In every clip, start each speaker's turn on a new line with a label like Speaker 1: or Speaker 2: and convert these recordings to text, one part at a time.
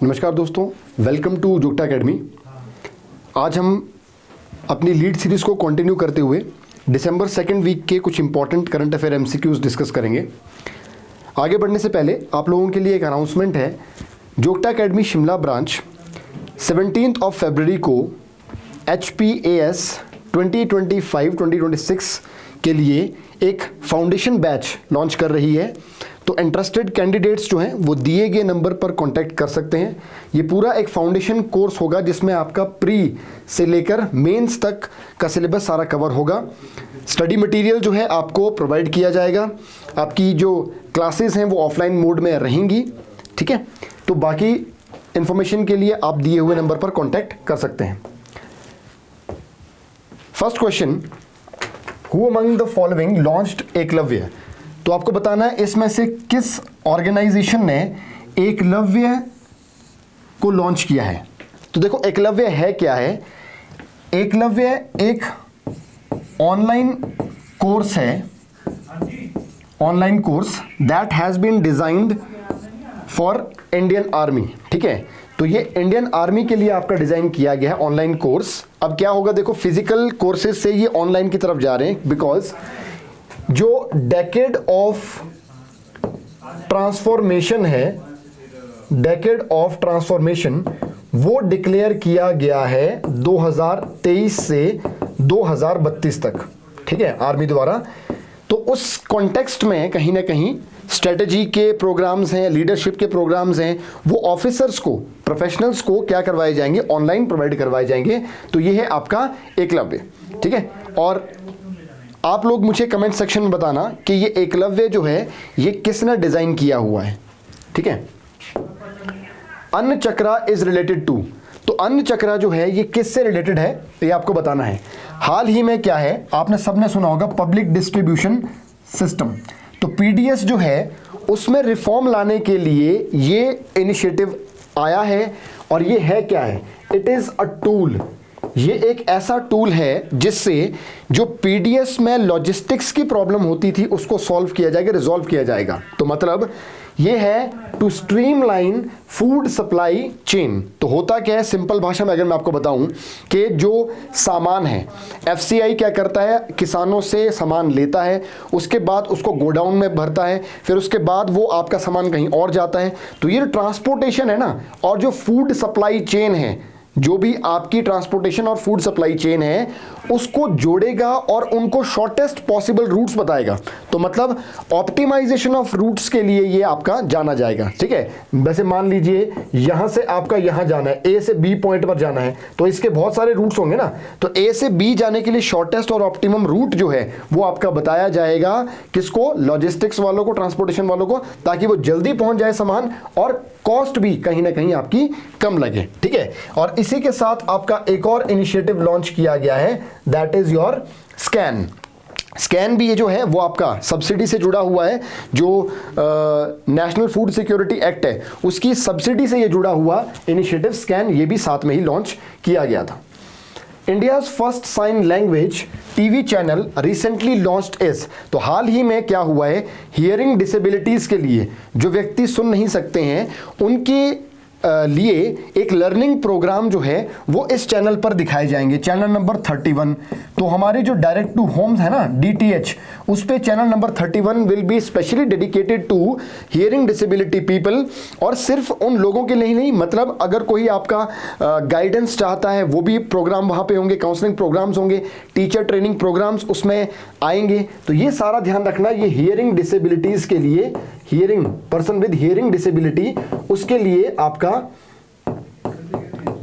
Speaker 1: नमस्कार दोस्तों, welcome to जोगटा academy. आज हम अपनी लीड सीरीज़ को कंटिन्यू करते हुए दिसंबर सेकेंड वीक के कुछ important current affair MCQs discuss करेंगे। आगे बढ़ने से पहले आप लोगों के लिए एक अनाउंसमेंट है। जोगटा एकेडमी शिमला ब्रांच 17 फरवरी को HPAS 2025-2026 के लिए एक फाउंडेशन बैच लॉन्च कर रही है। तो इंटरेस्टेड कैंडिडेट्स जो हैं वो दिए गए नंबर पर कांटेक्ट कर सकते हैं। ये पूरा एक फाउंडेशन कोर्स होगा जिसमें आपका प्री से लेकर मेंस तक का सिलेबस सारा कवर होगा। स्टडी मटेरियल जो है आपको प्रोवाइड किया जाएगा। आपकी जो क्लासेस हैं वो ऑफलाइन मोड में रहेंगी, ठीक है। तो बाकी इन्फॉर्मेशन के लिए आप दिए हुए नंबर पर कांटेक्ट कर सकते हैं। First question, who among the following launched Eklavya? तो आपको बताना है इसमें से किस ऑर्गेनाइजेशन ने एकलव्य को लॉन्च किया है। तो देखो एकलव्य है क्या है। एकलव्य एक ऑनलाइन कोर्स है, online course that has been designed for Indian army, ठीक है। तो ये इंडियन आर्मी के लिए आपका डिजाइन किया गया है ऑनलाइन कोर्स। अब क्या होगा, देखो फिजिकल कोर्सेज से ये ऑनलाइन की तरफ जा रहे हैं बिकॉज जो डेकेड ऑफ ट्रांसफॉर्मेशन है, डेकेड ऑफ ट्रांसफॉर्मेशन वो डिक्लेयर किया गया है 2023 से 2032 तक, ठीक है, आर्मी द्वारा। तो उस कॉन्टेक्स्ट में कहीं ना कहीं स्ट्रेटजी के प्रोग्राम्स हैं, लीडरशिप के प्रोग्राम्स हैं, वो ऑफिसर्स को, प्रोफेशनल्स को क्या करवाए जाएंगे, ऑनलाइन प्रोवाइड करवाए जाएंगे। तो ये है आपका एकलव्य, ठीक है। और आप लोग मुझे कमेंट सेक्शन में बताना कि ये एकलव्य जो है ये किसने डिजाइन किया हुआ है, ठीक है। अन्न चक्रा इज रिलेटेड टू, तो अन्न चक्रा जो है ये किससे रिलेटेड है ये आपको बताना है। हाल ही में क्या है, आपने सबने सुना होगा पब्लिक डिस्ट्रीब्यूशन सिस्टम। तो PDS जो है उसमें रिफॉर्म लाने के लिए ये इनिशिएटिव आया है। और ये है क्या है, इट इज अ टूल। ये एक ऐसा टूल है जिससे जो PDS में लॉजिस्टिक्स की प्रॉब्लम होती थी उसको सॉल्व किया जाएगा, रिजॉल्व किया जाएगा। तो मतलब ये है to streamline food supply chain. तो होता क्या है, सिंपल भाषा में अगर मैं आपको बताऊं कि जो सामान है, FCI क्या करता है, किसानों से सामान लेता है, उसके बाद उसको गोडाउन में भरता है, फिर उसके बाद वो आपका सामान कहीं और जाता है। तो ये ट्रांसपोर्टेशन है ना, और जो फूड सप्लाई चेन है, जो भी आपकी ट्रांसपोर्टेशन और फूड सप्लाई चेन है उसको जोड़ेगा और उनको शॉर्टेस्ट पॉसिबल रूट्स बताएगा। तो मतलब ऑप्टिमाइजेशन ऑफ रूट्स के लिए ये आपका जाना जाएगा, ठीक है। वैसे मान लीजिए यहां से आपका यहां जाना है, A से B पॉइंट पर जाना है, तो इसके बहुत सारे रूट्स होंगे ना। तो A से B जाने के लिए शॉर्टेस्ट और ऑप्टिमम रूट जो है वो आपका बताया जाएगा किसको, लॉजिस्टिक्स वालों को, ट्रांसपोर्टेशन वालों को, ताकि वो जल्दी पहुंच जाए सामान और कॉस्ट भी कहीं ना कहीं आपकी कम लगे, ठीक है। और इसी के साथ आपका एक और इनिशिएटिव लॉन्च किया गया है, that is your scan. Scan भी ये जो है वो आपका सब्सिडी से जुड़ा हुआ है। जो नेशनल फूड सिक्योरिटी एक्ट है उसकी सब्सिडी से ये जुड़ा हुआ इनिशिएटिव स्कैन, ये भी साथ में ही लॉन्च किया गया था। India's first sign language TV channel recently launched is. तो हाल ही में क्या हुआ है, हियरिंग डिसेबिलिटीज के लिए, जो व्यक्ति सुन नहीं सकते हैं उनके लिए एक लर्निंग प्रोग्राम जो है वो इस चैनल पर दिखाए जाएंगे, चैनल नंबर 31। तो हमारे जो डायरेक्ट टू होम्स है ना, DTH, उस पे channel number 31 will be specially dedicated to hearing disability people. और सिर्फ उन लोगों के लिए नहीं, मतलब अगर कोई आपका गाइडेंस चाहता है वो भी प्रोग्राम वहाँ पे होंगे, काउंसलिंग प्रोग्राम्स होंगे, टीचर ट्रेनिंग प्रोग्राम्स उसमें आएंगे। तो ये सारा ध्यान रखना, ये हियरिंग डिसेबिलिटीज के लिए, hearing person with hearing disability, उसके लिए आपका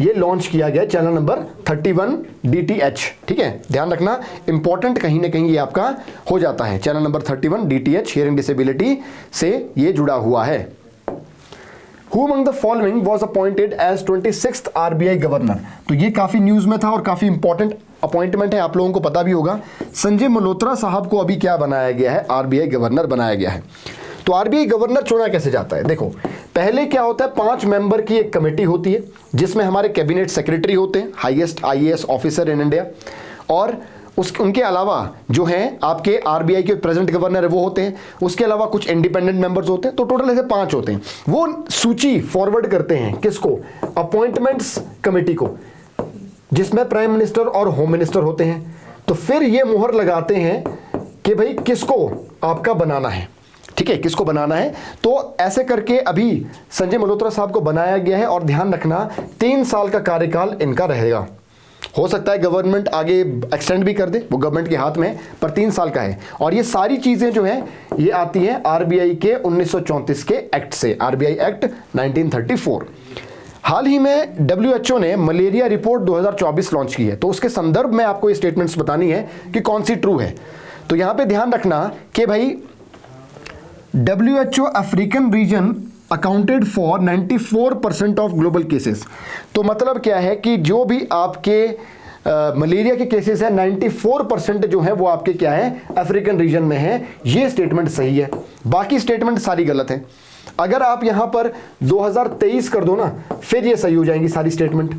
Speaker 1: ये लॉन्च किया गया चैनल नंबर 31 DTH, ठीक है। ध्यान रखना, इंपॉर्टेंट कहीं ना कहीं ये आपका हो जाता है। Channel number 31 DTH hearing disability से ये जुड़ा हुआ है। Who among the following was appointed as 26th RBI governor? तो ये काफी न्यूज में था और काफी इंपॉर्टेंट अपॉइंटमेंट है, आप लोगों को पता भी होगा। संजय मल्होत्रा साहब को अभी क्या बनाया गया है, RBI गवर्नर बनाया गया है। तो RBI गवर्नर चुना कैसे जाता है, देखो पहले क्या होता है, 5 मेंबर की एक कमेटी होती है जिसमें हमारे कैबिनेट सेक्रेटरी होते हैं, highest IAS officer in India, और उनके अलावा जो हैं आपके आरबीआई के प्रेजेंट गवर्नर है वो होते हैं, उसके अलावा कुछ इंडिपेंडेंट मेंबर्स होते हैं, तो टोटल ऐसे 5 होते हैं। वो सूची फॉरवर्ड करते हैं किसको? अपॉइंटमेंट्स कमेटी को, जिसमें प्राइम मिनिस्टर और होम मिनिस्टर होते हैं। तो फिर ये मोहर लगाते हैं कि भाई किसको आपका बनाना है, ठीक है, किसको बनाना है। तो ऐसे करके अभी संजय मल्होत्रा साहब को बनाया गया है, और ध्यान रखना 3 साल का कार्यकाल इनका रहेगा। हो सकता है गवर्नमेंट आगे एक्सटेंड भी कर दे, वो गवर्नमेंट के हाथ में है, पर 3 साल का है। और ये सारी चीजें जो है ये आती हैं आरबीआई के 1934 के एक्ट से, आरबीआई एक्ट 1934। हाल ही में डब्ल्यूएचओ ने मलेरिया रिपोर्ट 2024 लॉन्च की है, तो उसके संदर्भ में आपको ये स्टेटमेंट्स बतानी है कि कौन सी ट्रू है। तो यहां पे ध्यान रखना कि भाई WHO African region accounted for 94% of global cases. तो मतलब क्या है कि जो भी आपके मलेरिया के केसेस हैं 94% जो है वो आपके क्या है, अफ्रीकन रीजन में है। ये स्टेटमेंट सही है, बाकी स्टेटमेंट सारी गलत है। अगर आप यहां पर 2023 कर दो ना, फिर ये सही हो जाएंगी सारी स्टेटमेंट।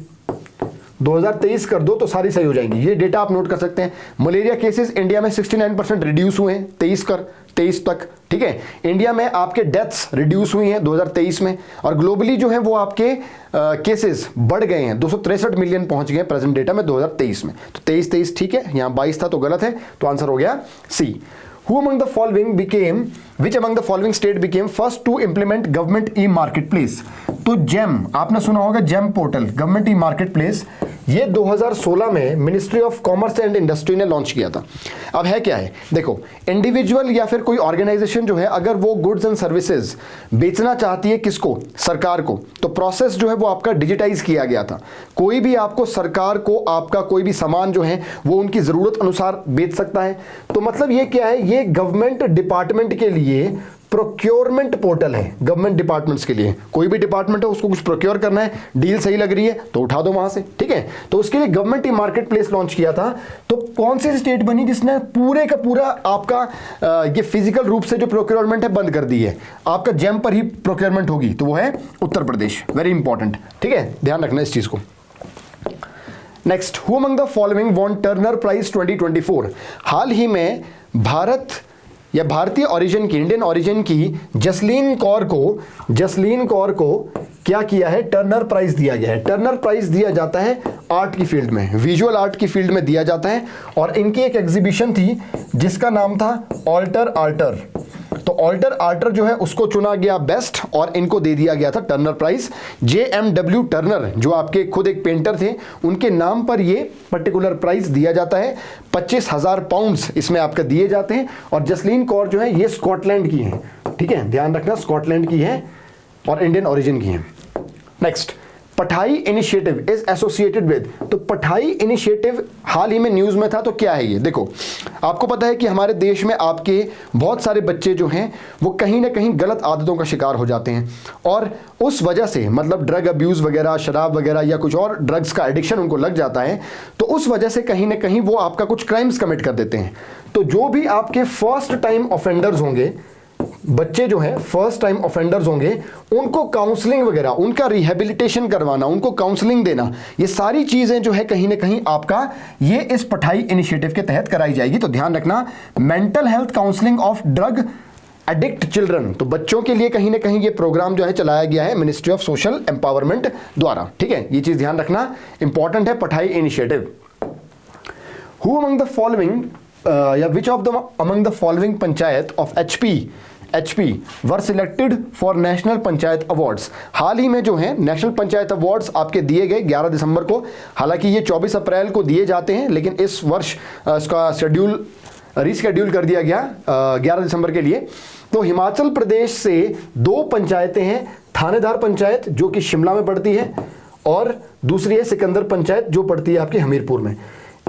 Speaker 1: 2023 कर दो तो सारी सही हो जाएंगी। ये डेटा आप नोट कर सकते हैं। मलेरिया केसेस इंडिया में 69% रिड्यूस हुए हैं 23 तक, ठीक है। इंडिया में आपके डेथ्स रिड्यूस हुई हैं 2023 में, और ग्लोबली जो है वो आपके केसेस बढ़ गए हैं, 263 मिलियन पहुंच गए प्रेजेंट डेटा में 2023 में। तो 23 ठीक है, यहां 22 था तो गलत है, तो आंसर हो गया सी। Who among the following became, which among the following state became first to implement government e-marketplace? तो जेम, आपने सुना होगा GeM portal, government e market place, ये 2016 में ministry of commerce and industry ने लॉन्च किया था। अब है क्या है, देखो, इंडिविजुअल या फिर कोई ऑर्गेनाइजेशन जो है अगर वो गुड्स एंड सर्विसेज बेचना चाहती है किसको, सरकार को, तो प्रोसेस जो है वो आपका डिजिटाइज किया गया था। कोई भी आपको सरकार को आपका कोई भी सामान जो है वो उनकी जरूरत अनुसार बेच सकता है। तो मतलब ये क्या है, ये गवर्नमेंट डिपार्टमेंट के लिए प्रोक्योरमेंट पोर्टल है। गवर्नमेंट डिपार्टमेंट्स के लिए, कोई भी डिपार्टमेंट है उसको कुछ प्रोक्योर करना है, डील सही लग रही है तो उठा दो वहां से, ठीक है। तो उसके लिए government e market place launch किया था। तो कौन सी स्टेट बनी जिसने पूरे का पूरा आपका ये फिजिकल रूप से जो प्रोक्योरमेंट है बंद कर दी है, आपका जेम पर ही प्रोक्योरमेंट होगी, तो वो है उत्तर प्रदेश। वेरी इंपॉर्टेंट, ठीक है, ध्यान रखना इस चीज को। Next, who among the following won Turner prize 2024? हाल ही में भारत या भारतीय ओरिजिन की, इंडियन ओरिजिन की जसलीन कौर को क्या किया है, टर्नर प्राइज दिया गया है। टर्नर प्राइज दिया जाता है आर्ट की फील्ड में, विजुअल आर्ट की फील्ड में दिया जाता है। और इनकी एक एग्जीबिशन थी जिसका नाम था ऑल्टर आर्टर। तो ऑल्टर आर्टर जो है उसको चुना गया बेस्ट, और इनको दे दिया गया था टर्नर प्राइज। JMW टर्नर जो आपके खुद एक पेंटर थे, उनके नाम पर ये पर्टिकुलर प्राइज दिया जाता है। 25,000 पाउंड्स इसमें आपका दिए जाते हैं। और जसलीन कौर जो है ये स्कॉटलैंड की है, ठीक है, ध्यान रखना, स्कॉटलैंड की है और इंडियन ओरिजिन की है। नेक्स्ट, पठाई इनिशिएटिव इज एसोसिएटेड विद। तो पठाई इनिशिएटिव हाल ही में न्यूज में था, तो क्या है ये, देखो, आपको पता है कि हमारे देश में आपके बहुत सारे बच्चे जो हैं वो कहीं ना कहीं गलत आदतों का शिकार हो जाते हैं, और उस वजह से मतलब ड्रग अब्यूज वगैरह, शराब वगैरह या कुछ और ड्रग्स का एडिक्शन उनको लग जाता है, तो उस वजह से कहीं ना कहीं वो आपका कुछ क्राइम्स कमिट कर देते हैं। तो जो भी आपके फर्स्ट टाइम ऑफेंडर्स होंगे, बच्चे जो हैं फर्स्ट टाइम ऑफेंडर्स होंगे, उनको काउंसलिंग वगैरह, उनका रिहेबिलिटेशन करवाना, उनको काउंसलिंग देना, ये सारी चीजें जो है कहीं ना कहीं आपका ये इस पठाई इनिशिएटिव के तहत कराई जाएगी। तो ध्यान रखना, mental health counselling of drug addict children, तो बच्चों के लिए कहीं ना कहीं ये प्रोग्राम जो है चलाया गया है मिनिस्ट्री ऑफ सोशल एम्पावरमेंट द्वारा, ठीक है, ये चीज ध्यान रखना, इंपॉर्टेंट है पठाई initiative. Who among the following या which of the among the following panchayat of HP were selected for national panchayat awards? हाल ही में जो है नेशनल पंचायत अवार्ड्स आपके दिए गए 11 दिसंबर को। हालांकि ये 24 अप्रैल को दिए जाते हैं, लेकिन इस वर्ष इसका शेड्यूल रिस्केड्यूल कर दिया गया 11 दिसंबर के लिए। तो हिमाचल प्रदेश से 2 पंचायतें हैं, थानेदार पंचायत जो कि शिमला में पड़ती है, और दूसरी है सिकंदर पंचायत जो पड़ती है आपके हमीरपुर में।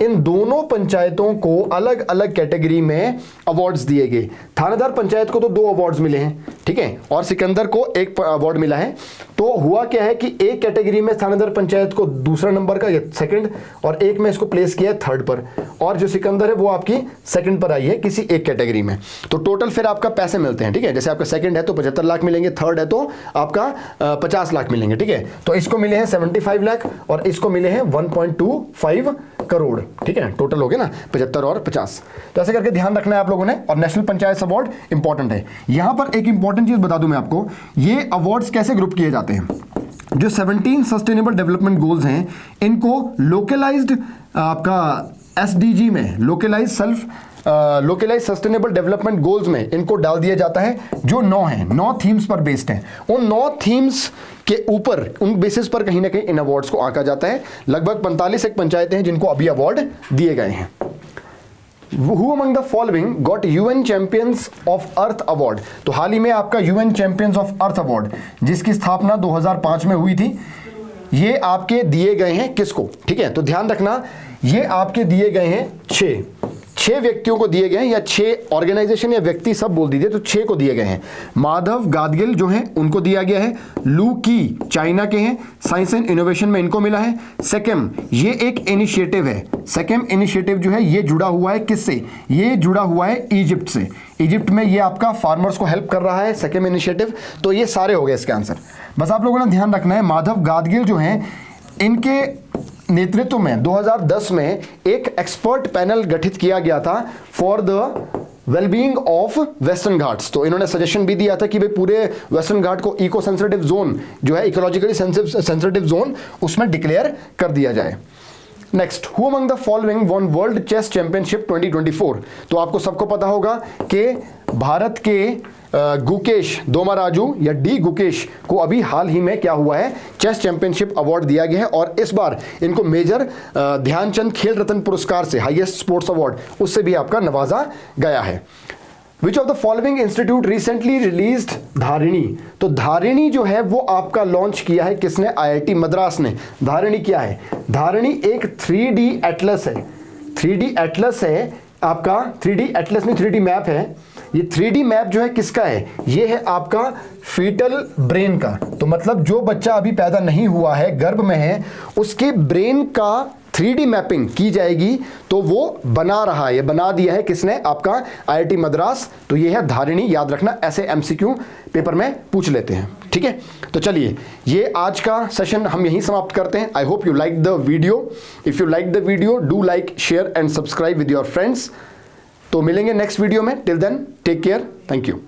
Speaker 1: इन दोनों पंचायतों को अलग अलग कैटेगरी में अवार्ड्स दिए गए। थानेदार पंचायत को तो 2 अवार्ड्स मिले हैं, ठीक है, और सिकंदर को 1 अवार्ड मिला है। तो हुआ क्या है कि एक कैटेगरी में थानेदार पंचायत को दूसरा नंबर का, सेकंड, और एक में इसको प्लेस किया है 3rd पर, और जो सिकंदर है वो आपकी 2nd पर आई है किसी एक कैटेगरी में। तो टोटल फिर आपका पैसे मिलते हैं, ठीक है, जैसे आपका 2nd है तो 75 लाख मिलेंगे, 3rd है तो आपका 50 लाख मिलेंगे, ठीक है। तो इसको मिले हैं 75 लाख और इसको मिले हैं 1.25 करोड़। ठीक है, टोटल हो गया ना 75 और 50। तो ऐसे करके ध्यान रखना है आप लोगों ने। और नेशनल पंचायत अवार्ड इंपॉर्टेंट है। यहां पर एक इंपॉर्टेंट चीज बता दूं मैं आपको, ये अवार्ड्स कैसे ग्रुप किए जाते हैं। जो 17 सस्टेनेबल डेवलपमेंट गोल्स हैं, इनको लोकलाइज्ड आपका SDG में, लोकलाइज सस्टेनेबल डेवलपमेंट गोल्स में इनको डाल दिया जाता है, जो 9 हैं, 9 थीम्स पर बेस्ड हैं। उन 9 थीम्स के ऊपर, उन बेसिस पर कहीं ना कहीं इन अवार्ड्स को आंका जाता है। लगभग 45 एक पंचायतें हैं जिनको अभी अवार्ड दिए गए हैं। Who among the following got UN Champions of Earth Award? तो हाल ही में आपका UN Champions of Earth Award, जिसकी स्थापना 2005 में हुई थी, ये आपके दिए गए हैं किसको? ठीक है, तो ध्यान रखना, ये आपके दिए गए हैं 6 व्यक्तियों को दिए गए हैं, या 6 ऑर्गेनाइजेशन या व्यक्ति सब बोल दीजिए, तो 6 को दिए गए हैं। माधव गाडगिल जो हैं उनको दिया गया है। लू की चाइना के हैं, साइंस एंड इनोवेशन में इनको मिला है। सेकेम, ये एक इनिशिएटिव है। सेकेम इनिशिएटिव जो है ये जुड़ा हुआ है किससे? ये जुड़ा हुआ है इजिप्ट से। इजिप्ट में ये आपका फार्मर्स को हेल्प कर रहा है, सेकेम इनिशिएटिव। तो ये सारे हो गए इसके आंसर। बस आप लोगों ने ध्यान रखना है, माधव गाडगिल जो हैं, इनके नेतृत्व में 2010 में एक एक्सपर्ट पैनल गठित किया गया था for the wellbeing of western Ghats. तो इन्होंने सजेशन भी दिया था कि भाई पूरे वेस्टर्न घाट को इको सेंसिटिव जोन जो है, इकोलॉजिकली सेंसिटिव जोन, उसमें डिक्लेयर कर दिया जाए। Next, who among the following won world chess championship 2024? तो आपको सबको पता होगा कि भारत के गुकेश दोमाराजू या डी गुकेश को अभी हाल ही में क्या हुआ है, चेस चैंपियनशिप अवार्ड दिया गया है। और इस बार इनको मेजर ध्यानचंद खेल रत्न पुरस्कार से, हाईएस्ट स्पोर्ट्स अवार्ड, उससे भी आपका नवाजा गया है। Which of the following institute recently released Dharini? तो धारिणी जो है वो आपका लॉन्च किया है किसने? IIT मद्रास ने। धारिणी क्या है? धारिणी एक 3D एटलस है। 3D एटलस है आपका, 3D एटलस नहीं, 3D मैप है। ये 3D मैप जो है किसका है? ये है आपका फीटल ब्रेन का। तो मतलब जो बच्चा अभी पैदा नहीं हुआ है, गर्भ में है, उसके ब्रेन का 3D मैपिंग की जाएगी। तो वो बना रहा है, ये बना दिया है किसने? आपका IIT मद्रास। तो ये है धारिणी, याद रखना, ऐसे MCQ पेपर में पूछ लेते हैं। ठीक है, तो चलिए ये आज का सेशन हम यहीं समाप्त करते हैं। I hope you like the video. If you like the video, do like, share and subscribe with your friends. तो मिलेंगे नेक्स्ट वीडियो में। Till then take care, thank you.